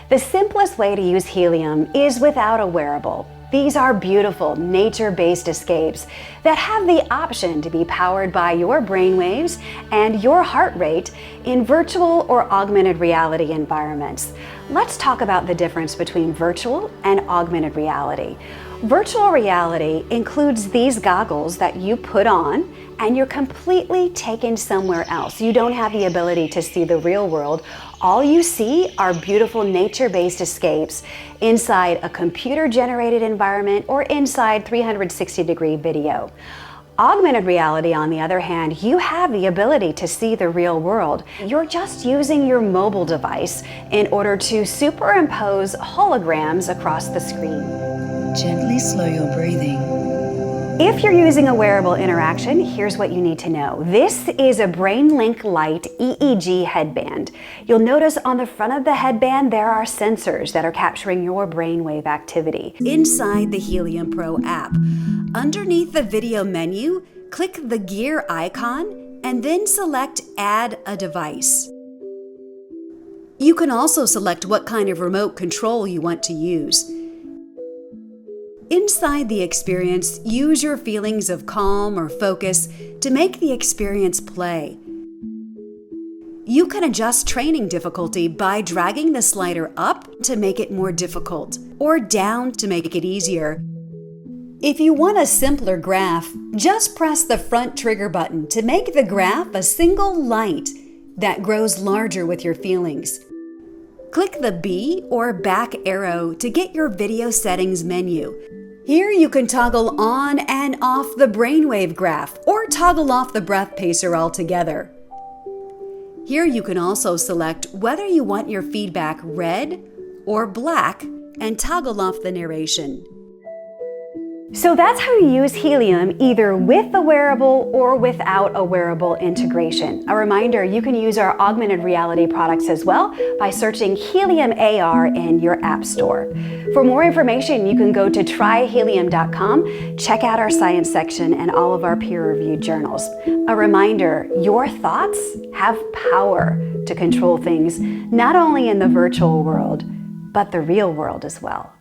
The simplest way to use Healium is without a wearable. These are beautiful, nature-based escapes that have the option to be powered by your brainwaves and your heart rate in virtual or augmented reality environments. Let's talk about the difference between virtual and augmented reality. Virtual reality includes these goggles that you put on and you're completely taken somewhere else. You don't have the ability to see the real world. All you see are beautiful nature-based escapes inside a computer-generated environment or inside 360-degree video. Augmented reality, on the other hand, you have the ability to see the real world. You're just using your mobile device in order to superimpose holograms across the screen. Gently slow your breathing. If you're using a wearable interaction, here's what you need to know. This is a BrainLink Lite EEG headband. You'll notice on the front of the headband there are sensors that are capturing your brainwave activity. Inside the Healium Pro app, underneath the video menu, click the gear icon and then select Add a Device. You can also select what kind of remote control you want to use. Inside the experience, use your feelings of calm or focus to make the experience play. You can adjust training difficulty by dragging the slider up to make it more difficult, or down to make it easier. If you want a simpler graph, just press the front trigger button to make the graph a single light that grows larger with your feelings. Click the B or back arrow to get your video settings menu. Here you can toggle on and off the brainwave graph or toggle off the breath pacer altogether. Here you can also select whether you want your feedback red or black and toggle off the narration. So that's how you use Healium, either with a wearable or without a wearable integration. A reminder, you can use our augmented reality products as well by searching Healium AR in your app store. For more information, you can go to tryhealium.com, check out our science section and all of our peer-reviewed journals. A reminder, your thoughts have power to control things, not only in the virtual world, but the real world as well.